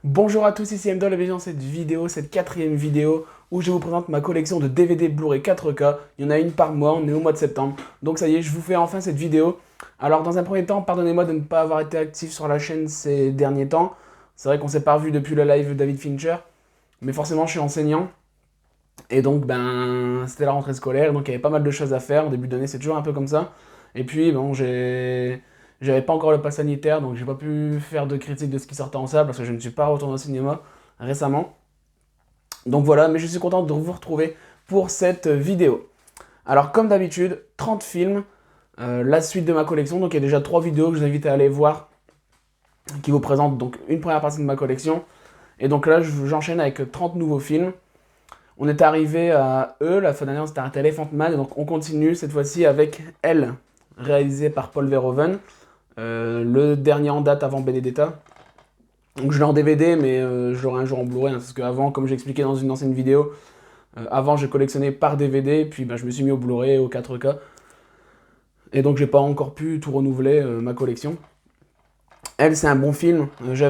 Bonjour à tous, ici Mdo, la bienvenue dans cette vidéo, cette quatrième vidéo où je vous présente ma collection de DVD Blu-ray 4K. Il y en a une par mois, on est au mois de septembre. Donc ça y est, je vous fais enfin cette vidéo. Alors dans un premier temps, pardonnez-moi de ne pas avoir été actif sur la chaîne ces derniers temps. C'est vrai qu'on s'est pas revu depuis le live de David Fincher. Mais forcément, je suis enseignant. Et donc, c'était la rentrée scolaire, donc il y avait pas mal de choses à faire. Au début d'année, c'est toujours un peu comme ça. Et puis, bon, j'avais pas encore le pass sanitaire, donc j'ai pas pu faire de critique de ce qui sortait en salle parce que je ne suis pas retourné au cinéma récemment. Donc voilà, mais je suis content de vous retrouver pour cette vidéo. Alors, comme d'habitude, 30 films, la suite de ma collection. Donc, il y a déjà 3 vidéos que je vous invite à aller voir qui vous présentent donc une première partie de ma collection. Et donc là, j'enchaîne avec 30 nouveaux films. On est arrivé à eux, la fin d'année on s'est arrêté à Elephant Man, et donc on continue cette fois-ci avec Elle, réalisé par Paul Verhoeven, le dernier en date avant Benedetta. Donc je l'ai en DVD, mais je l'aurai un jour en Blu-ray, hein, parce qu'avant, comme j'ai expliqué dans une ancienne vidéo, avant je collectionnais par DVD, puis je me suis mis au Blu-ray, au 4K, et donc j'ai pas encore pu tout renouveler ma collection. Elle, c'est un bon film. Je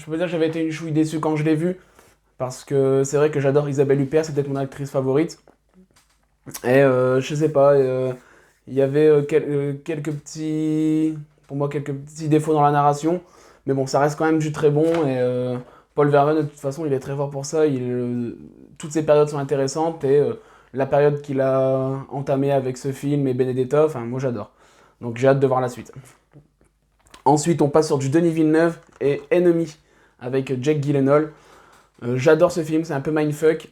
peux dire que j'avais été une chouille déçu quand je l'ai vu, parce que c'est vrai que j'adore Isabelle Huppert, c'est peut-être mon actrice favorite. Et je sais pas, il y avait quelques petits, pour moi, quelques petits défauts dans la narration. Mais bon, ça reste quand même du très bon. Et Paul Verhoeven, de toute façon, il est très fort pour ça. Toutes ces périodes sont intéressantes. Et la période qu'il a entamée avec ce film et Benedetta, enfin, moi j'adore. Donc j'ai hâte de voir la suite. Ensuite, on passe sur du Denis Villeneuve et Enemy avec Jake Gyllenhaal. J'adore ce film, c'est un peu mindfuck.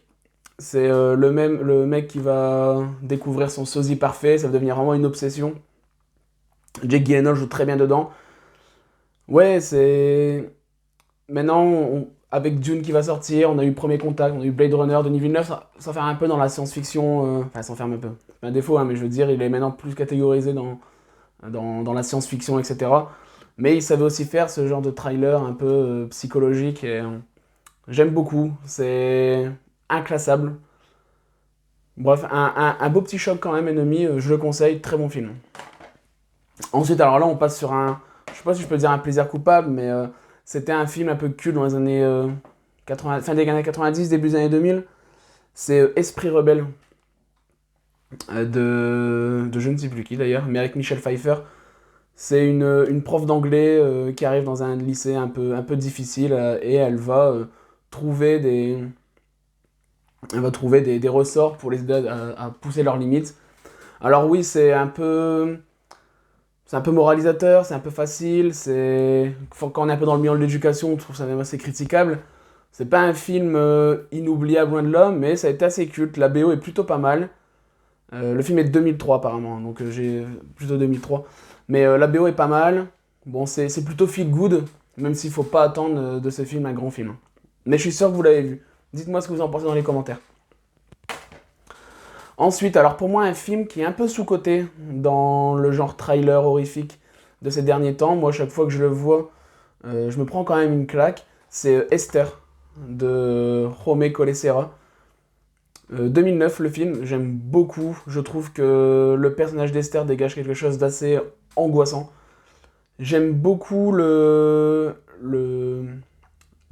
C'est le mec qui va découvrir son sosie parfait, ça va devenir vraiment une obsession. Jake Gyllenhaal joue très bien dedans. Ouais, c'est... Maintenant, avec Dune qui va sortir, on a eu Premier Contact, on a eu Blade Runner, Denis Villeneuve, ça s'enferme un peu dans la science-fiction. Enfin, ça s'enferme un peu. C'est un défaut, hein, mais je veux dire, il est maintenant plus catégorisé dans la science-fiction, etc. Mais il savait aussi faire ce genre de trailer un peu psychologique. Et, j'aime beaucoup, c'est inclassable. Bref, un beau petit choc quand même, Ennemi, je le conseille, très bon film. Ensuite, alors là, on passe sur un, je sais pas si je peux dire un plaisir coupable, mais c'était un film un peu culte dans les années 80, fin des années 90, début des années 2000. C'est Esprit rebelle de je ne sais plus qui d'ailleurs, mais avec Michel Pfeiffer. C'est une prof d'anglais qui arrive dans un lycée un peu difficile et elle va trouver des ressorts pour les aider à pousser leurs limites. Alors oui, c'est un peu moralisateur, c'est un peu facile, quand on est un peu dans le milieu de l'éducation, on trouve ça même assez critiquable. C'est pas un film inoubliable loin de là, mais ça a été assez culte. La BO est plutôt pas mal. Le film est de 2003 apparemment, donc j'ai plutôt 2003. Mais la BO est pas mal. Bon, c'est plutôt feel good, même s'il faut pas attendre de ce film un grand film. Mais je suis sûr que vous l'avez vu. Dites-moi ce que vous en pensez dans les commentaires. Ensuite, alors pour moi, un film qui est un peu sous-coté dans le genre trailer horrifique de ces derniers temps, moi, chaque fois que je le vois, je me prends quand même une claque, c'est Esther de Jaume Collet-Serra. 2009, le film, j'aime beaucoup. Je trouve que le personnage d'Esther dégage quelque chose d'assez angoissant. J'aime beaucoup le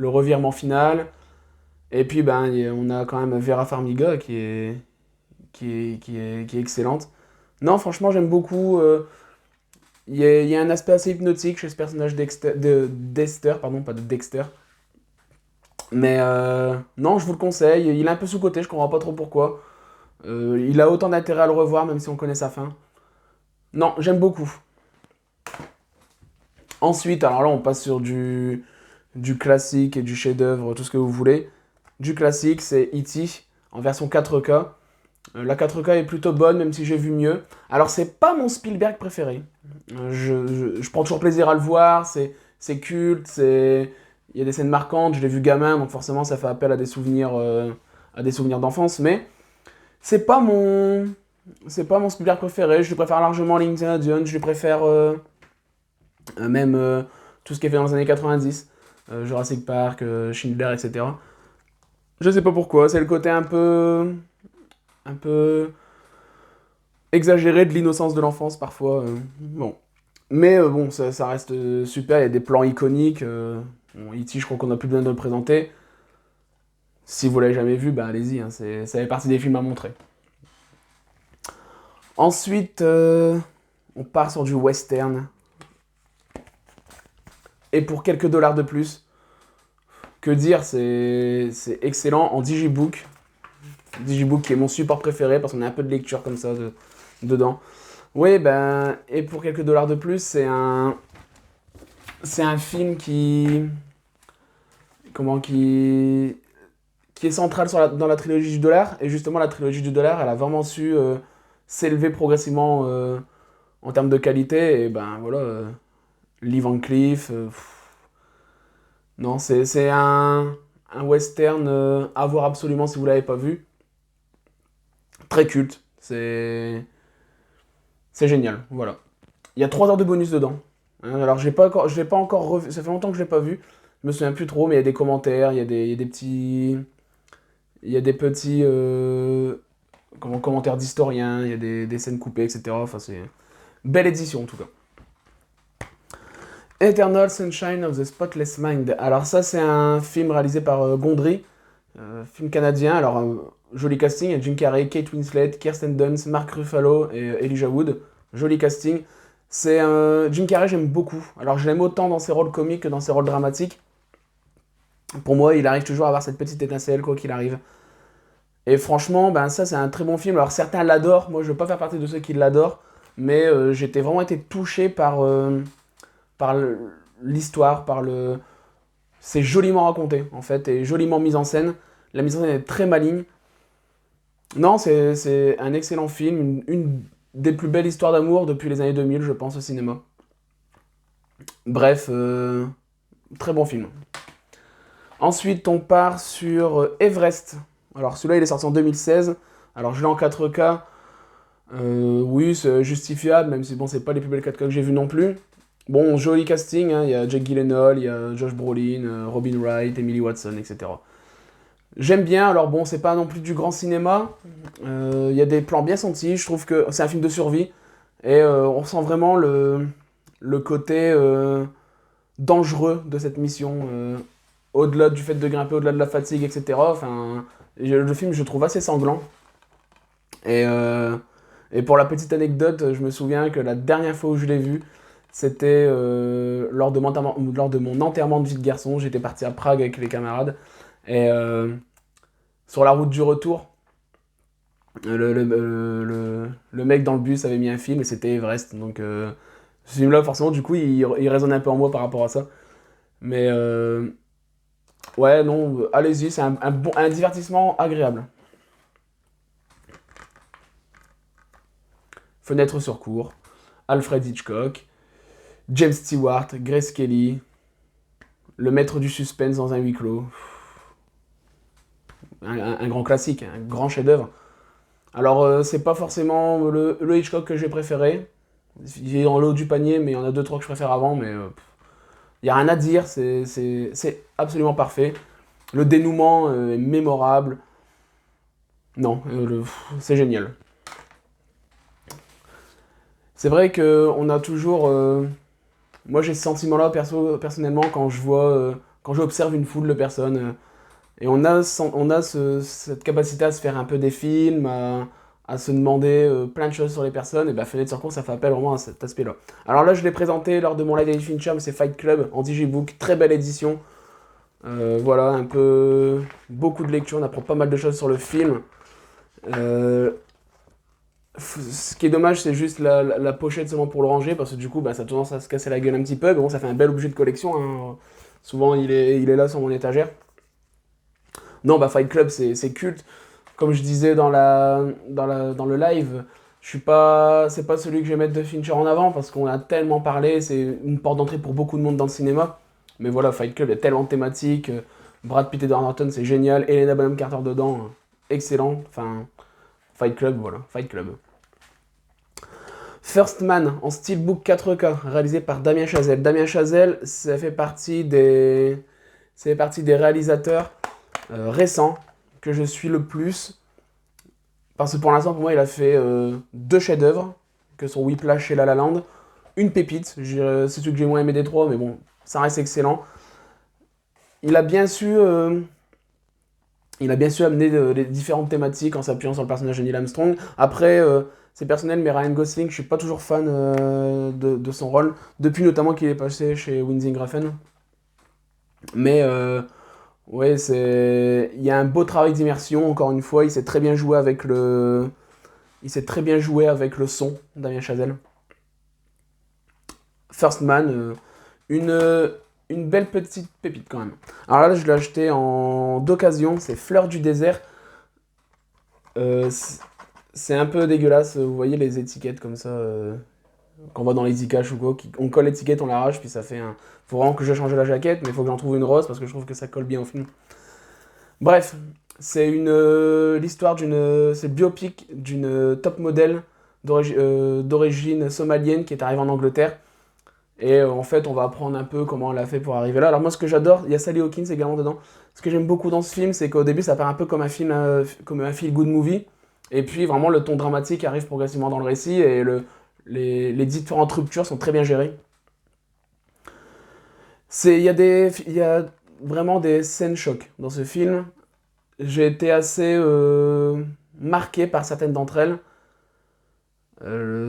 revirement final. Et puis, on a quand même Vera Farmiga qui est excellente. Non, franchement, j'aime beaucoup. Il y a un aspect assez hypnotique chez ce personnage d'Esther, pardon, pas de Dexter. Mais non, je vous le conseille. Il est un peu sous-coté, je comprends pas trop pourquoi. Il a autant d'intérêt à le revoir, même si on connaît sa fin. Non, j'aime beaucoup. Ensuite, alors là, on passe sur du classique et du chef-d'œuvre, tout ce que vous voulez. Du classique, c'est E.T. en version 4K. La 4K est plutôt bonne, même si j'ai vu mieux. Alors, c'est pas mon Spielberg préféré. Je prends toujours plaisir à le voir, c'est culte, il y a des scènes marquantes, je l'ai vu gamin, donc forcément ça fait appel à des souvenirs d'enfance, mais c'est pas mon, c'est pas mon Spielberg préféré. Je lui préfère largement Indiana Jones, je lui préfère même tout ce qui est fait dans les années 90, Jurassic Park, Schindler, etc. Je sais pas pourquoi, c'est le côté un peu exagéré de l'innocence de l'enfance parfois. Bon. Mais bon, ça reste super, il y a des plans iconiques. Bon, E.T., je crois qu'on n'a plus besoin de le présenter. Si vous l'avez jamais vu, bah allez-y, hein, ça fait partie des films à montrer. Ensuite, on part sur du western. Et pour quelques dollars de plus, que dire, c'est excellent en Digibook. Digibook qui est mon support préféré parce qu'on a un peu de lecture comme ça dedans. Oui, ben, et pour quelques dollars de plus, c'est un film qui est central dans la trilogie du dollar. Et justement, la trilogie du dollar, elle a vraiment su s'élever progressivement en termes de qualité. Et ben voilà, Lee Van Cleef. Non, c'est un western à voir absolument si vous l'avez pas vu. Très culte. C'est génial. Voilà. Il y a 3 heures de bonus dedans. Hein, alors, je l'ai pas encore revu. Ça fait longtemps que je l'ai pas vu. Je me souviens plus trop, mais il y a des commentaires, il y a des petits. Il y a des petits commentaires d'historiens, il y a des scènes coupées, etc. Enfin, c'est belle édition en tout cas. Eternal Sunshine of the Spotless Mind. Alors ça, c'est un film réalisé par Gondry, film canadien. Alors, joli casting, il y a Jim Carrey, Kate Winslet, Kirsten Dunst, Mark Ruffalo et Elijah Wood. Joli casting. C'est Jim Carrey, j'aime beaucoup. Alors, je l'aime autant dans ses rôles comiques que dans ses rôles dramatiques. Pour moi, il arrive toujours à avoir cette petite étincelle, quoi qu'il arrive. Et franchement, ben ça, c'est un très bon film. Alors, certains l'adorent. Moi, je ne veux pas faire partie de ceux qui l'adorent. Mais j'étais vraiment été touché par l'histoire, c'est joliment raconté, en fait, et joliment mis en scène. La mise en scène est très maligne. Non, c'est un excellent film, une des plus belles histoires d'amour depuis les années 2000, je pense, au cinéma. Bref, très bon film. Ensuite, on part sur Everest. Alors, celui-là, il est sorti en 2016. Alors, je l'ai en 4K. Oui, c'est justifiable, même si bon, c'est pas les plus belles 4K que j'ai vues non plus. Bon, joli casting, hein, il y a Jake Gyllenhaal, il y a Josh Brolin, Robin Wright, Emily Watson, etc. J'aime bien, alors bon, c'est pas non plus du grand cinéma. Il y a des plans bien sentis, je trouve que c'est un film de survie. Et on sent vraiment le côté dangereux de cette mission. Au-delà du fait de grimper, au-delà de la fatigue, etc. Enfin, le film, je le trouve assez sanglant. Et pour la petite anecdote, je me souviens que la dernière fois où je l'ai vu, c'était lors de mon enterrement de vie de garçon. J'étais parti à Prague avec les camarades. Et sur la route du retour, le mec dans le bus avait mis un film et c'était Everest. Donc ce film-là, forcément, du coup, il résonne un peu en moi par rapport à ça. Mais ouais, non, allez-y, c'est un divertissement agréable. Fenêtre sur cour, Alfred Hitchcock, James Stewart, Grace Kelly, le maître du suspense dans un huis clos. Un grand classique, un grand chef-d'œuvre. Alors, c'est pas forcément le Hitchcock que j'ai préféré. Il est dans le haut du panier, mais il y en a 2-3 que je préfère avant. Mais il n'y a rien à dire, c'est absolument parfait. Le dénouement est mémorable. Non, c'est génial. C'est vrai qu'on a toujours. Moi, j'ai ce sentiment-là personnellement quand j'observe une foule de personnes. Et on a cette capacité à se faire un peu des films, à se demander plein de choses sur les personnes. Et bah, Fenêtre sur cour, ça fait appel vraiment à cet aspect-là. Alors là, je l'ai présenté lors de mon live David Fincher, mais c'est Fight Club en digibook. Très belle édition. Voilà, beaucoup de lecture, on apprend pas mal de choses sur le film. Ce qui est dommage, c'est juste la pochette seulement pour le ranger, parce que du coup, bah, ça a tendance à se casser la gueule un petit peu. Mais bon, ça fait un bel objet de collection, hein. Souvent, il est là sur mon étagère. Non, bah Fight Club, c'est culte. Comme je disais dans le live, c'est pas celui que je vais mettre de Fincher en avant, parce qu'on a tellement parlé, c'est une porte d'entrée pour beaucoup de monde dans le cinéma. Mais voilà, Fight Club, il y a tellement de thématiques. Brad Pitt et Edward Norton, c'est génial. Helena Bonham Carter dedans, excellent. Enfin, Fight Club, voilà, Fight Club. First Man en steelbook 4K, réalisé par Damien Chazelle. Damien Chazelle, ça fait partie des réalisateurs récents que je suis le plus. Parce que pour l'instant, pour moi, il a fait 2 chefs-d'œuvre, que sont Whiplash et La La Land. Une pépite, c'est celui que j'ai moins aimé des 3, mais bon, ça reste excellent. il a bien su, il a bien su amener les différentes thématiques en s'appuyant sur le personnage de Neil Armstrong. Après, c'est personnel, mais Ryan Gosling, je suis pas toujours fan de son rôle, depuis notamment qu'il est passé chez Wings Refn. Mais ouais, il y a un beau travail d'immersion, encore une fois, il sait très bien jouer avec le son, Damien Chazelle. First Man, une belle petite pépite quand même. Alors là, je l'ai acheté d'occasion, c'est Fleur du désert. C'est un peu dégueulasse, vous voyez les étiquettes comme ça, qu'on voit dans les e-cash ou quoi, on colle l'étiquette, on l'arrache, puis ça fait un... Faut vraiment que je change la jaquette, mais il faut que j'en trouve une rose parce que je trouve que ça colle bien au film. Bref, c'est l'histoire c'est le biopic d'une top modèle d'origine somalienne qui est arrivée en Angleterre. Et en fait, on va apprendre un peu comment elle a fait pour arriver là. Alors moi, ce que j'adore, il y a Sally Hawkins également dedans. Ce que j'aime beaucoup dans ce film, c'est qu'au début, ça paraît un peu comme un film, comme un feel-good movie. Et puis vraiment, le ton dramatique arrive progressivement dans le récit et les différentes ruptures sont très bien gérées. Il y a vraiment des scènes chocs dans ce film. J'ai été assez marqué par certaines d'entre elles.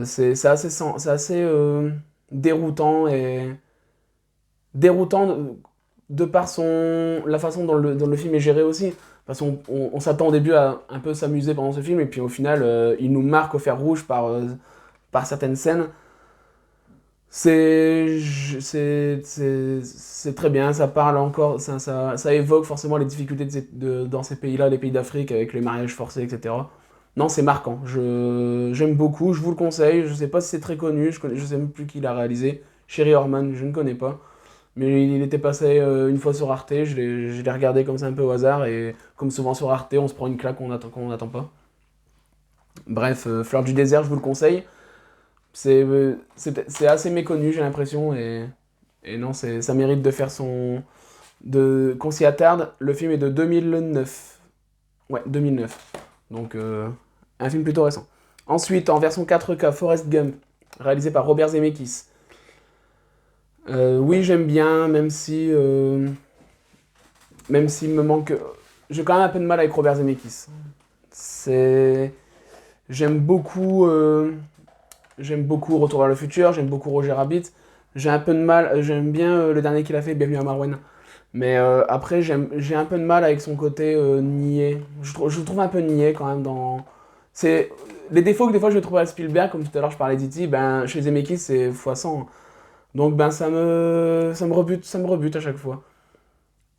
C'est assez déroutant et déroutant de par la façon dont le film est géré aussi. Parce qu'on s'attend au début à un peu s'amuser pendant ce film et puis au final il nous marque au fer rouge par certaines scènes. C'est très bien, ça parle encore, ça évoque forcément les difficultés dans ces pays-là, les pays d'Afrique avec les mariages forcés, etc. Non, c'est marquant, j'aime beaucoup, je vous le conseille, je sais pas si c'est très connu, je sais même plus qui l'a réalisé, Sherry Horman, je ne connais pas, mais il était passé une fois sur Arte, je l'ai regardé comme ça un peu au hasard, et comme souvent sur Arte, on se prend une claque qu'on n'attend pas. Bref, Fleur du désert, je vous le conseille. C'est assez méconnu, j'ai l'impression, et non, ça mérite de faire qu'on s'y attarde. Le film est de 2009. Ouais, 2009. Donc, un film plutôt récent. Ensuite, en version 4K, Forrest Gump, réalisé par Robert Zemeckis. Oui, j'aime bien, même s'il me manque... J'ai quand même un peu de mal avec Robert Zemeckis. C'est... J'aime beaucoup... J'aime beaucoup Retour vers le futur, j'aime beaucoup Roger Rabbit. J'ai un peu de mal, j'aime bien le dernier qu'il a fait, Bienvenue à Marwen. Mais après, j'ai un peu de mal avec son côté niais. Je le trouve un peu niais quand même dans... C'est les défauts que des fois je vais trouver à Spielberg, comme tout à l'heure je parlais d'E.T., ben chez Zemeckis c'est x100. Donc ben ça me rebute à chaque fois.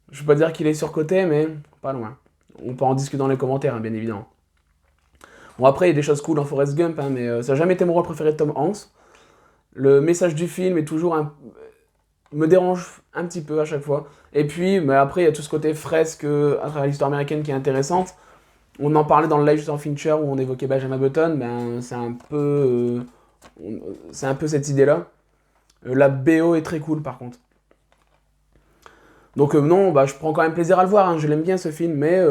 Je veux pas dire qu'il est surcoté, mais pas loin. On peut en discuter dans les commentaires, hein, bien évidemment. Bon, après, il y a des choses cool dans Forrest Gump, hein, mais ça n'a jamais été mon rôle préféré de Tom Hanks. Le message du film est toujours me dérange un petit peu à chaque fois. Et puis, mais après, il y a tout ce côté fresque à travers l'histoire américaine qui est intéressante. On en parlait dans le live sur Fincher où on évoquait Benjamin Button. Ben, c'est un peu cette idée-là. La BO est très cool, par contre. Donc non, bah, je prends quand même plaisir à le voir. Hein. Je l'aime bien ce film, mais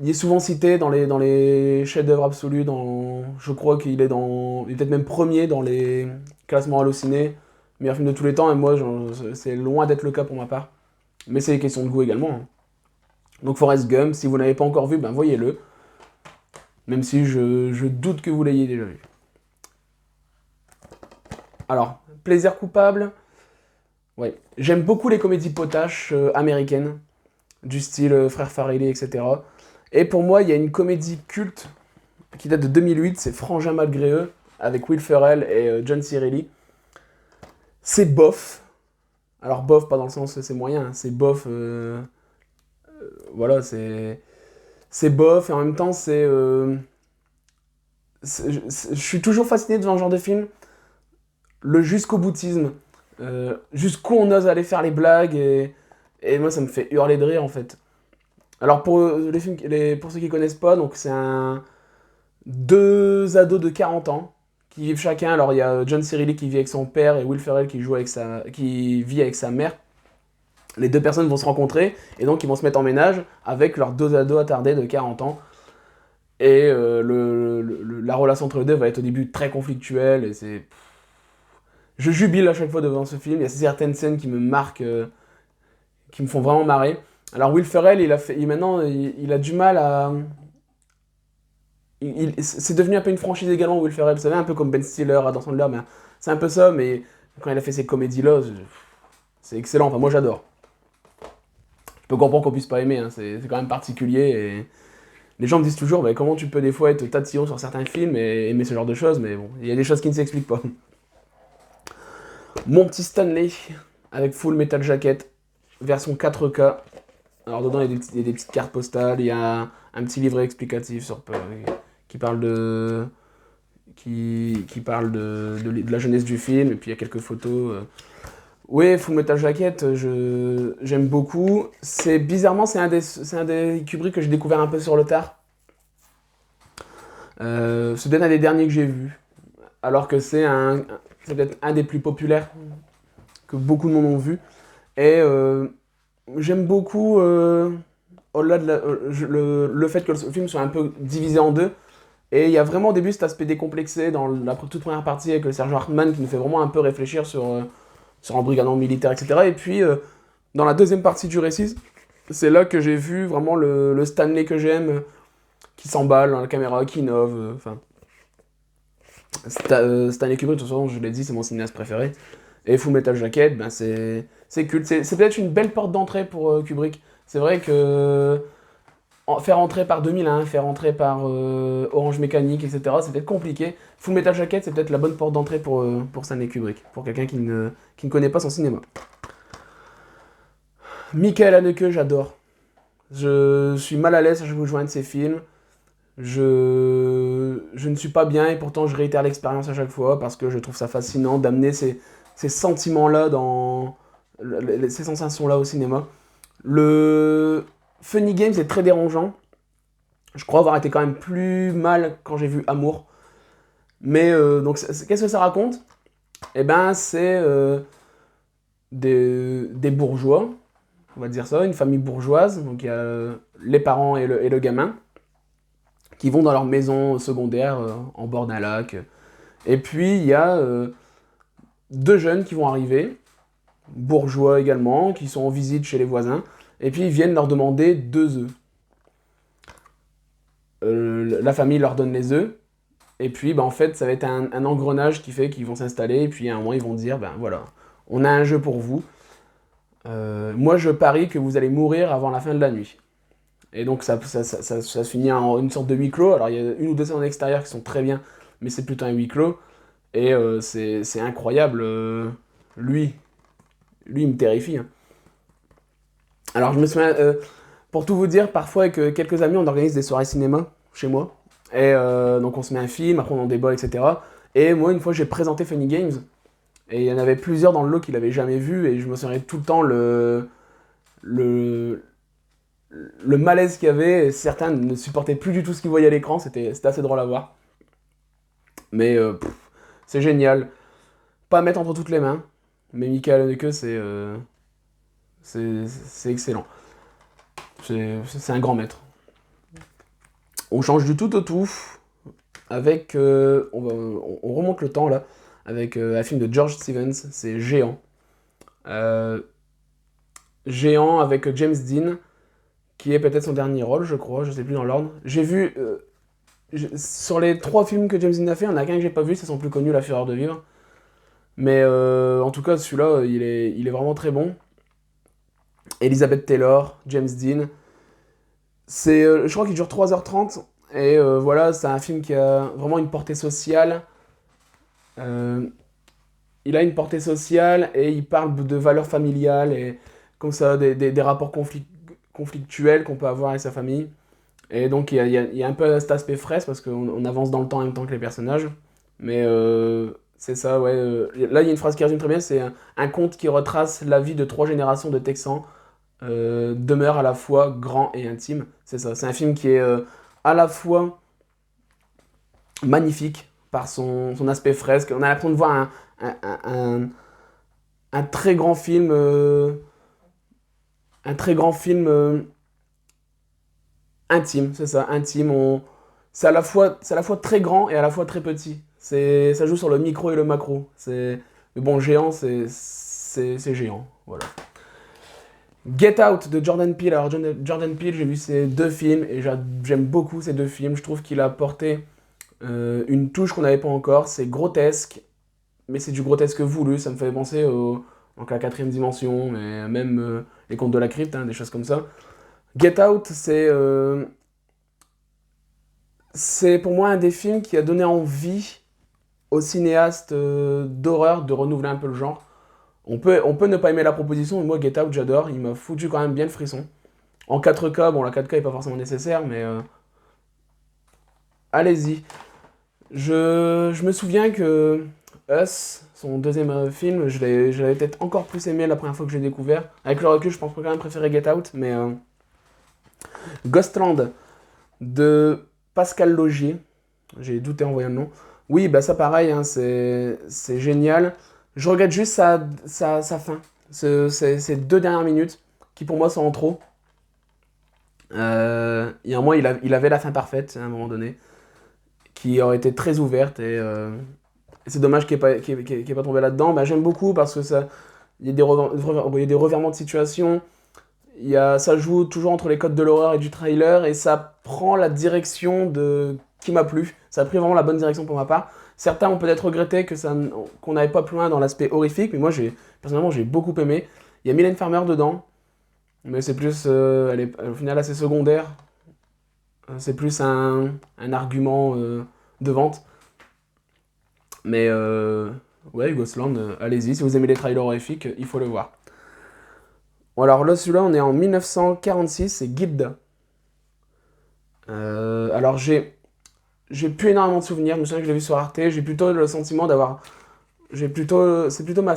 il est souvent cité dans les chefs-d'œuvre absolus. Je crois qu'il est il est peut-être même premier dans les classements Allociné, meilleur film de tous les temps. Et moi, c'est loin d'être le cas pour ma part. Mais c'est une question de goût également. Hein. Donc Forrest Gump, si vous n'avez pas encore vu, ben voyez-le. Même si je doute que vous l'ayez déjà vu. Alors, plaisir coupable. Ouais. J'aime beaucoup les comédies potaches américaines, du style Frère Farrelly, etc. Et pour moi, il y a une comédie culte qui date de 2008, c'est Frangin malgré eux, avec Will Ferrell et John C. Reilly. C'est bof. Alors bof, pas dans le sens c'est moyen, hein. C'est bof. Voilà, c'est bof et en même temps je suis toujours fasciné devant ce genre de film. Le jusqu'au boutisme, jusqu'où on ose aller faire les blagues et moi ça me fait hurler de rire en fait. Alors pour ceux qui connaissent pas, donc deux ados de 40 ans qui vivent chacun. Alors il y a John C. Reilly qui vit avec son père et Will Ferrell qui vit avec sa mère. Les deux personnes vont se rencontrer et donc ils vont se mettre en ménage avec leurs deux ados attardés de 40 ans. Et la relation entre les deux va être au début très conflictuelle et je jubile à chaque fois devant ce film. Il y a certaines scènes qui me marquent, qui me font vraiment marrer. Alors Will Ferrell, maintenant, il a du mal à... c'est devenu un peu une franchise également, Will Ferrell. Vous savez, un peu comme Ben Stiller, Adam Sandler, mais c'est un peu ça, mais quand il a fait ces comédies-là, c'est excellent. Enfin, moi, j'adore. Je peux comprendre qu'on puisse pas aimer, hein. C'est quand même particulier. Et les gens me disent toujours, bah, comment tu peux des fois être tatillon sur certains films et aimer ce genre de choses, mais bon, il y a des choses qui ne s'expliquent pas. Mon petit Stanley, avec Full Metal Jacket, version 4K. Alors dedans, il y a des petites cartes postales, il y a un petit livret explicatif qui parle de la jeunesse du film, et puis il y a quelques photos. Oui, Full Metal Jacket, j'aime beaucoup. Bizarrement, c'est un des Kubrick que j'ai découvert un peu sur le tard. C'est peut-être un des derniers que j'ai vu. Alors que c'est peut-être un des plus populaires que beaucoup de monde ont vu. Et j'aime beaucoup au-delà de le fait que le film soit un peu divisé en deux. Et il y a vraiment au début cet aspect décomplexé dans la toute première partie avec le sergent Hartman qui nous fait vraiment un peu réfléchir sur un brigand militaire, etc. Et puis dans la deuxième partie du récit, c'est là que j'ai vu vraiment le Stanley que j'aime, qui s'emballe dans la caméra, qui innove. Enfin, Stanley Kubrick, de toute façon, je l'ai dit, c'est mon cinéaste préféré. Et Full Metal Jacket, ben c'est culte. C'est peut-être une belle porte d'entrée pour Kubrick. C'est vrai que faire entrer par 2001, faire entrer par Orange Mécanique, etc., c'est peut-être compliqué. Full Metal Jacket, c'est peut-être la bonne porte d'entrée pour Stanley Kubrick, pour quelqu'un qui ne connaît pas son cinéma. Michael Haneke, j'adore. Je suis mal à l'aise à chaque fois que je vois un de ses films. Je ne suis pas bien et pourtant je réitère l'expérience à chaque fois parce que je trouve ça fascinant d'amener ces sentiments-là ces sensations-là au cinéma. Le Funny Games est très dérangeant. Je crois avoir été quand même plus mal quand j'ai vu Amour. Mais donc qu'est-ce que ça raconte? Eh ben c'est des bourgeois, on va dire ça, une famille bourgeoise. Donc il y a les parents et le gamin qui vont dans leur maison secondaire en bord d'un lac. Et puis il y a deux jeunes qui vont arriver, bourgeois également, qui sont en visite chez les voisins, et puis ils viennent leur demander 2 œufs. La famille leur donne les œufs, et puis en fait ça va être un engrenage qui fait qu'ils vont s'installer, et puis à un moment ils vont dire, ben voilà, on a un jeu pour vous, moi je parie que vous allez mourir avant la fin de la nuit. Et donc ça se finit en une sorte de huis clos. Alors il y a une ou deux scènes en extérieur qui sont très bien, mais c'est plutôt un huis clos. Et c'est incroyable. Lui, il me terrifie, hein. Alors je me souviens, pour tout vous dire, parfois avec quelques amis, on organise des soirées cinéma chez moi. Et donc on se met un film, après on en débat, etc. Et moi, une fois, j'ai présenté Funny Games. Et il y en avait plusieurs dans le lot qui l'avaient jamais vu. Et je me souviens tout le temps le malaise qu'il y avait. Certains ne supportaient plus du tout ce qu'ils voyaient à l'écran. C'était assez drôle à voir. Mais c'est génial. Pas à mettre entre toutes les mains. Mais Michael Haneke, c'est excellent. C'est un grand maître. On change du tout au tout avec... on remonte le temps là. Avec un film de George Stevens. C'est Géant. Géant avec James Dean, qui est peut-être son dernier rôle, je crois, je sais plus dans l'ordre. J'ai vu, sur les 3 films que James Dean a fait, il y en a qu'un que j'ai pas vu, c'est son plus connu, La Fureur de vivre. Mais en tout cas, celui-là, il est vraiment très bon. Elizabeth Taylor, James Dean. Je crois qu'il dure 3h30, et voilà, c'est un film qui a vraiment une portée sociale. Il a une portée sociale, et il parle de valeurs familiales, et comme ça, des rapports conflictuels qu'on peut avoir avec sa famille. Et donc il y a un peu cet aspect frais parce qu'on avance dans le temps en même temps que les personnages. Mais c'est ça, ouais. Là, il y a une phrase qui résume très bien, c'est un conte qui retrace la vie de 3 générations de Texans, demeure à la fois grand et intime. C'est ça, c'est un film qui est à la fois magnifique par son aspect fresque. On a l'impression de voir un très grand film... un très grand film intime, c'est ça, intime. C'est à la fois très grand et à la fois très petit. Ça joue sur le micro et le macro. Mais bon, Géant, c'est géant, voilà. Get Out de Jordan Peele. Alors Jordan Peele, j'ai vu ces deux films et j'aime beaucoup ces deux films. Je trouve qu'il a apporté une touche qu'on n'avait pas encore. C'est grotesque, mais c'est du grotesque voulu. Ça me fait penser donc à la quatrième dimension, mais même les contes de la crypte, hein, des choses comme ça. Get Out, c'est pour moi un des films qui a donné envie aux cinéastes d'horreur de renouveler un peu le genre. On peut ne pas aimer la proposition, mais moi Get Out j'adore, il m'a foutu quand même bien le frisson. En 4K, bon la 4K est pas forcément nécessaire, mais allez-y. Je me souviens que Us, son deuxième film, je l'avais peut-être encore plus aimé la première fois que je l'ai découvert. Avec le recul, je pense que j'ai quand même préféré Get Out, mais Ghostland de Pascal Logier, j'ai douté en voyant le nom. Oui, bah ça pareil, hein, c'est génial. Je regrette juste sa fin, ces deux dernières minutes, qui pour moi sont en trop. Il y a un moment, il avait la fin parfaite, à un moment donné, qui aurait été très ouverte, et c'est dommage qu'il ait pas tombé là-dedans. Bah, j'aime beaucoup parce que il y a il y a des revirements de situation, ça joue toujours entre les codes de l'horreur et du trailer, et ça prend la direction qui m'a plu. Ça a pris vraiment la bonne direction pour ma part. Certains ont peut-être regretté qu'on n'allait pas plus loin dans l'aspect horrifique, mais moi, personnellement, j'ai beaucoup aimé. Il y a Mylène Farmer dedans, mais c'est plus, elle est au final assez secondaire. C'est plus un argument de vente. Mais ouais, Ghostland, allez-y, si vous aimez les trailers horrifiques, il faut le voir. Bon, alors là, celui-là, on est en 1946, c'est Guilda. Alors j'ai plus énormément de souvenirs, je me souviens que je l'ai vu sur Arte, j'ai plutôt le sentiment d'avoir... C'est plutôt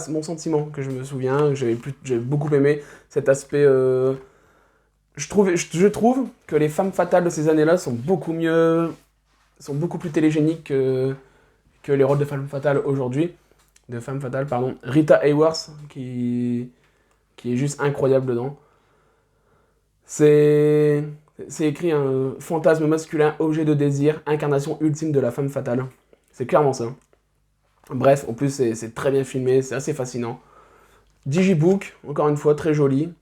mon sentiment que je me souviens, que j'ai beaucoup aimé cet aspect... Je trouve que les femmes fatales de ces années-là sont beaucoup plus télégéniques que les rôles de femmes fatales aujourd'hui. De femmes fatales, pardon. Rita Hayworth, qui est juste incroyable dedans. C'est écrit un fantasme masculin, objet de désir, incarnation ultime de la femme fatale. C'est clairement ça. Bref, en plus c'est très bien filmé, c'est assez fascinant. Digibook, encore une fois, très joli.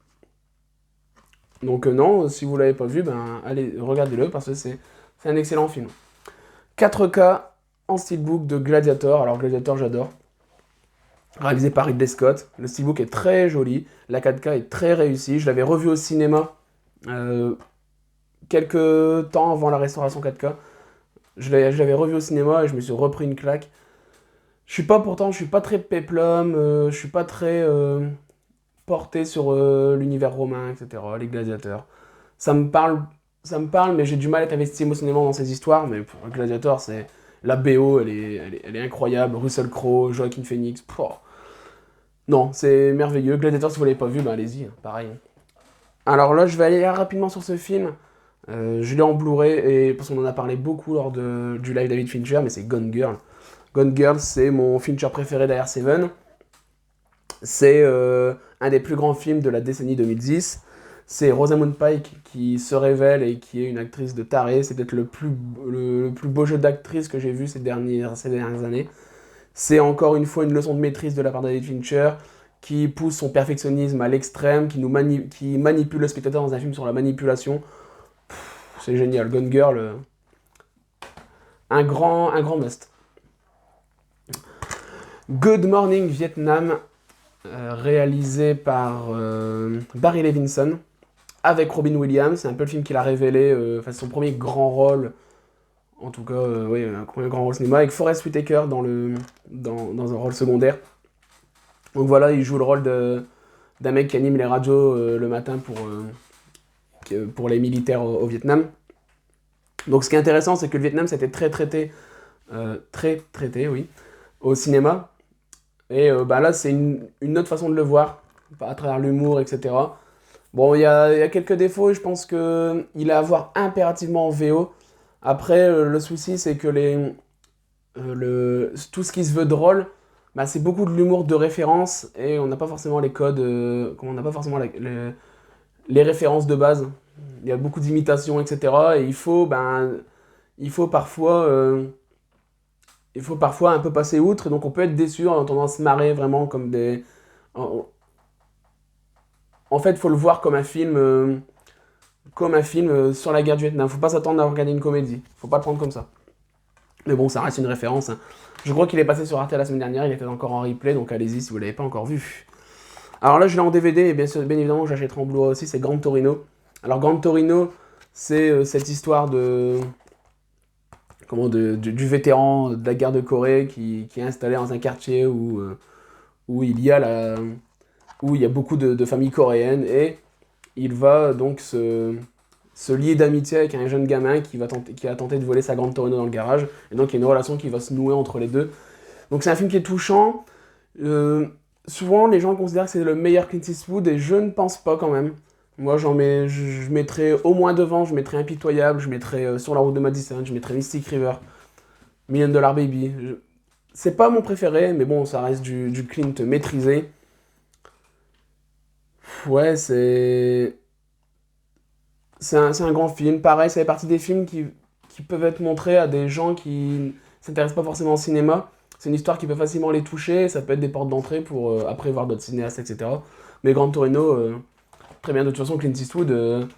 Donc non, si vous l'avez pas vu, ben allez, regardez-le parce que c'est un excellent film. 4K en steelbook de Gladiator. Alors Gladiator, j'adore. Réalisé par Ridley Scott. Le steelbook est très joli. La 4K est très réussie. Je l'avais revu au cinéma quelques temps avant la restauration 4K. Je l'avais revu au cinéma et je me suis repris une claque. Je suis pas très péplum, je suis pas très porté sur l'univers romain, etc., les gladiateurs. Ça me parle, mais j'ai du mal à être investi émotionnellement dans ces histoires. Mais pour Gladiator, c'est la BO, elle est incroyable. Russell Crowe, Joaquin Phoenix, pouah. Non, c'est merveilleux. Gladiator, si vous l'avez pas vu, bah allez-y, hein, pareil. Alors là, je vais aller rapidement sur ce film. Je l'ai en Blu-ray parce qu'on en a parlé beaucoup lors du live David Fincher, mais c'est Gone Girl. Gone Girl, c'est mon Fincher préféré derrière Seven. C'est un des plus grands films de la décennie 2010. C'est Rosamund Pike qui se révèle et qui est une actrice de taré. C'est peut-être le plus beau jeu d'actrice que j'ai vu ces dernières années. C'est encore une fois une leçon de maîtrise de la part de David Fincher qui pousse son perfectionnisme à l'extrême, qui manipule le spectateur dans un film sur la manipulation. C'est génial. Gone Girl, un grand must. Good Morning Vietnam, réalisé par Barry Levinson, avec Robin Williams. C'est un peu le film qu'il a révélé, son premier grand rôle, en tout cas, oui, un premier grand rôle au cinéma, avec Forest Whitaker dans un rôle secondaire. Donc voilà, il joue le rôle d'un mec qui anime les radios le matin pour les militaires au Vietnam. Donc ce qui est intéressant, c'est que le Vietnam, c'était très traité, oui, au cinéma. Et bah là, c'est une autre façon de le voir, à travers l'humour, etc. Bon, il y a quelques défauts, je pense qu'il est à voir impérativement en VO. Après, le souci, c'est que tout ce qui se veut drôle, bah, c'est beaucoup de l'humour de référence, et on n'a pas forcément les codes, on n'a pas forcément les références de base. Il y a beaucoup d'imitations, etc. Et il faut parfois un peu passer outre, et donc on peut être déçu en entendant se marrer vraiment comme des... En fait, faut le voir comme un film sur la guerre du Vietnam. Faut pas s'attendre à regarder une comédie. Faut pas le prendre comme ça. Mais bon, ça reste une référence, hein. Je crois qu'il est passé sur Arte la semaine dernière, il était encore en replay, donc allez-y si vous l'avez pas encore vu. Alors là, je l'ai en DVD, et bien évidemment, j'achèterai en Blu-ray aussi, c'est Gran Torino. Alors, Gran Torino, c'est cette histoire du vétéran de la guerre de Corée qui est installé dans un quartier où il y a beaucoup de familles coréennes, et il va donc se lier d'amitié avec un jeune gamin qui a tenté de voler sa Grande Torino dans le garage. Et donc il y a une relation qui va se nouer entre les deux. Donc c'est un film qui est touchant. Souvent les gens considèrent que c'est le meilleur Clint Eastwood et je ne pense pas quand même. Moi je mettrais au moins devant, je mettrais Impitoyable, je mettrais Sur la route de Madison, je mettrais Mystic River, Million Dollar Baby. C'est pas mon préféré, mais bon, ça reste du Clint maîtrisé. Ouais, c'est un grand film. Pareil, ça fait partie des films qui peuvent être montrés à des gens qui ne s'intéressent pas forcément au cinéma. C'est une histoire qui peut facilement les toucher. Ça peut être des portes d'entrée pour après voir d'autres cinéastes, etc. Mais Gran Torino, très bien. De toute façon, Clint Eastwood,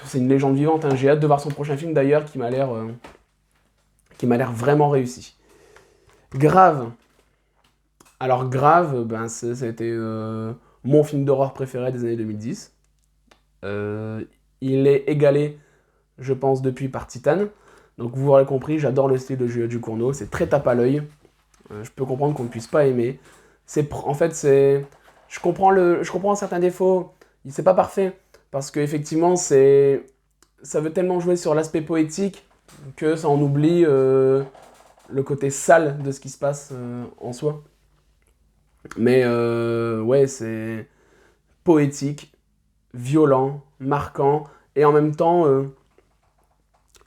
c'est une légende vivante, hein. J'ai hâte de voir son prochain film d'ailleurs qui m'a l'air vraiment réussi. Grave. Alors Grave, ben, ça a été mon film d'horreur préféré des années 2010. Euh, il est égalé, je pense, depuis par Titan. Donc vous l'aurez compris, j'adore le style de Julia Ducournau. C'est très tape à l'œil. Je peux comprendre qu'on ne puisse pas aimer. En fait, je comprends certains défauts. C'est pas parfait parce qu'effectivement, ça veut tellement jouer sur l'aspect poétique que ça en oublie le côté sale de ce qui se passe en soi. Mais ouais, c'est poétique, violent, marquant, et en même temps,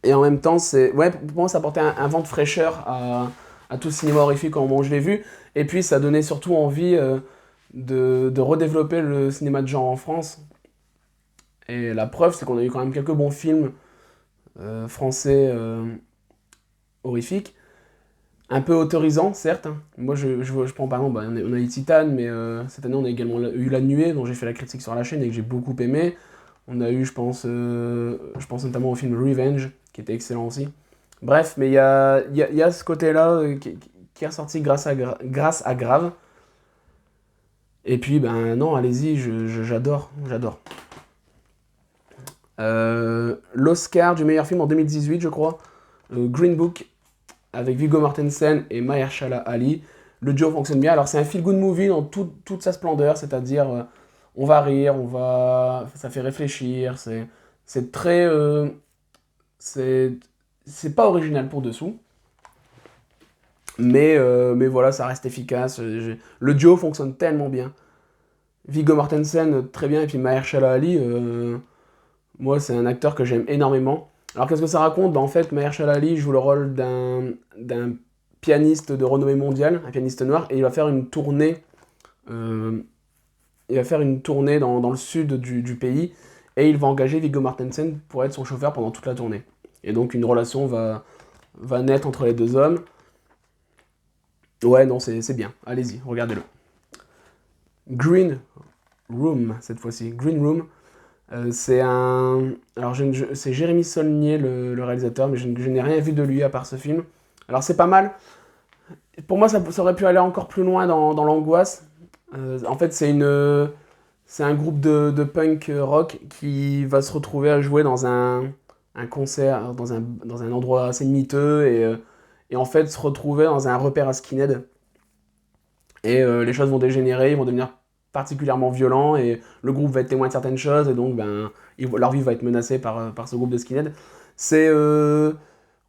ouais, pour moi, ça apportait un vent de fraîcheur à tout le cinéma horrifique au moment où je l'ai vu. Et puis, ça donnait surtout envie de redévelopper le cinéma de genre en France. Et la preuve, c'est qu'on a eu quand même quelques bons films français horrifiques. Un peu autorisants, certes, hein. Moi, je prends par exemple, bah, on a eu Titan, mais cette année, on a également eu La Nuée, dont j'ai fait la critique sur la chaîne et que j'ai beaucoup aimé. On a eu, je pense notamment au film Revenge, qui était excellent aussi. Bref, mais il y a ce côté-là qui est ressorti grâce à Grave. Et puis, ben non, allez-y, j'adore. L'Oscar du meilleur film en 2018, je crois. Green Book, avec Viggo Mortensen et Mahershala Ali. Le duo fonctionne bien. Alors, c'est un feel-good movie dans toute sa splendeur, c'est-à-dire, on va rire, ça fait réfléchir, c'est très. C'est c'est pas original pour dessous, mais voilà, ça reste efficace. Le duo fonctionne tellement bien. Viggo Mortensen, très bien, et puis Mahershala Ali, moi, c'est un acteur que j'aime énormément. Alors, qu'est-ce que ça raconte? Bah, en fait, Mahershala Ali joue le rôle d'un pianiste de renommée mondiale, un pianiste noir, et euh, il va faire une tournée dans le sud du pays, et il va engager Viggo Mortensen pour être son chauffeur pendant toute la tournée. Et donc, une relation va naître entre les deux hommes. Ouais, non, c'est bien. Allez-y, regardez-le. Green Room, cette fois-ci. Green Room, c'est un. Alors, c'est Jérémy Saulnier, le réalisateur, mais je n'ai rien vu de lui à part ce film. Alors, c'est pas mal. Pour moi, ça aurait pu aller encore plus loin dans l'angoisse. En fait, c'est un groupe de punk rock qui va se retrouver à jouer dans un concert, dans un endroit assez miteux, et en fait se retrouver dans un repère à skinhead. Et les choses vont dégénérer, ils vont devenir particulièrement violents, et le groupe va être témoin de certaines choses, et donc ben, leur vie va être menacée par ce groupe de skinhead. C'est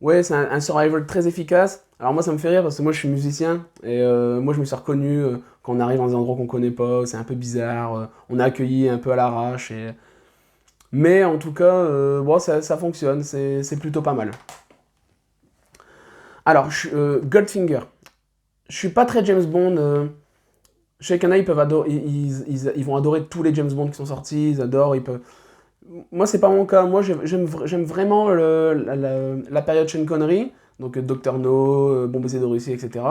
ouais, c'est un survival très efficace. Alors moi ça me fait rire parce que moi je suis musicien, et moi je me suis reconnu quand on arrive dans des endroits qu'on connaît pas, c'est un peu bizarre, on est accueilli un peu à l'arrache, mais en tout cas, bon, ça fonctionne, c'est plutôt pas mal. Alors, Goldfinger. Je suis pas très James Bond. Je sais qu'il y en a, ils peuvent adorer, ils vont adorer tous les James Bond qui sont sortis, ils adorent, ils peuvent. Moi, c'est pas mon cas. Moi, j'aime vraiment la période Sean Connery, donc Dr. No, Bon baiser de Russie, etc.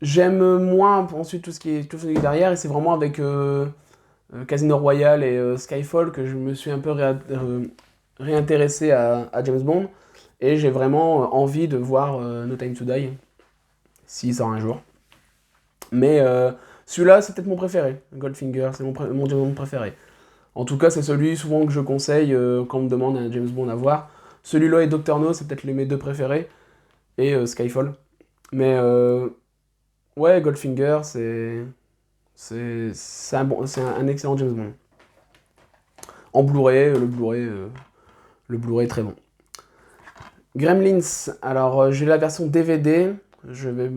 J'aime moins ensuite tout ce qui est derrière, et c'est vraiment avec Casino Royale et Skyfall que je me suis un peu réintéressé à James Bond. Et j'ai vraiment envie de voir No Time to Die, s'il sort un jour. Mais celui-là, c'est peut-être mon préféré. Goldfinger, c'est mon James Bond préféré. En tout cas, c'est celui souvent que je conseille quand on me demande un James Bond à voir. Celui-là et Doctor No, c'est peut-être mes deux préférés. Et Skyfall. Mais ouais, Goldfinger, c'est un excellent James Bond. En Blu-ray, le Blu-ray est très bon. Gremlins, alors j'ai la version DVD, je vais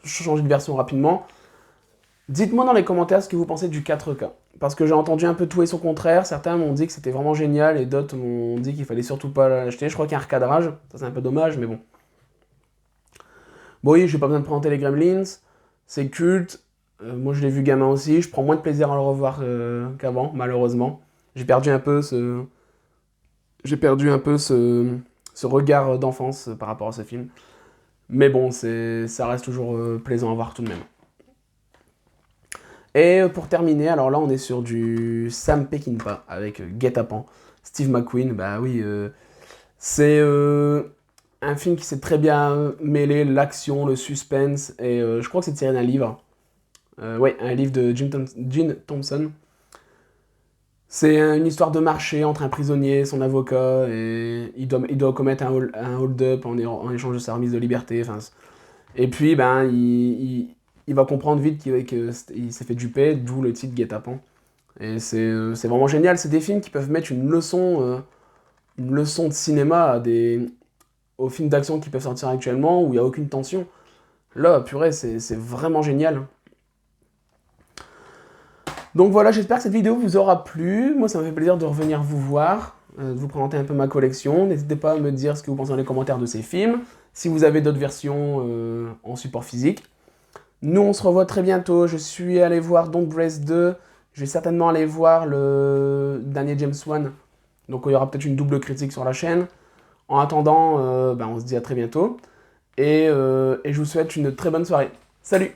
changer de version rapidement. Dites-moi dans les commentaires ce que vous pensez du 4K. Parce que j'ai entendu un peu tout et son contraire, certains m'ont dit que c'était vraiment génial et d'autres m'ont dit qu'il fallait surtout pas l'acheter. Je crois qu'il y a un recadrage, ça c'est un peu dommage, mais bon. Bon oui, j'ai pas besoin de présenter les Gremlins, c'est culte, moi je l'ai vu gamin aussi, je prends moins de plaisir à le revoir qu'avant, malheureusement. J'ai perdu un peu ce regard d'enfance par rapport à ce film. Mais bon, ça reste toujours plaisant à voir tout de même. Et pour terminer, alors là on est sur du Sam Peckinpah avec Guet-apens. Steve McQueen, bah oui, c'est un film qui s'est très bien mêlé l'action, le suspense, et je crois que c'est tiré d'un livre. Ouais, un livre de Gene Thompson. C'est une histoire de marché entre un prisonnier et son avocat, et il doit commettre un hold-up en échange de sa remise de liberté. Enfin, et puis, ben, il va comprendre vite qu'il s'est fait duper, d'où le titre Guet-apens. Et c'est vraiment génial. C'est des films qui peuvent mettre une leçon de cinéma aux films d'action qui peuvent sortir actuellement, où il n'y a aucune tension. Là, purée, c'est vraiment génial. Donc voilà, j'espère que cette vidéo vous aura plu. Moi, ça m'a fait plaisir de revenir vous voir, de vous présenter un peu ma collection. N'hésitez pas à me dire ce que vous pensez dans les commentaires de ces films, si vous avez d'autres versions en support physique. Nous, on se revoit très bientôt. Je suis allé voir Don't Brace 2. Je vais certainement aller voir le dernier James Wan. Donc il y aura peut-être une double critique sur la chaîne. En attendant, on se dit à très bientôt. Et je vous souhaite une très bonne soirée. Salut!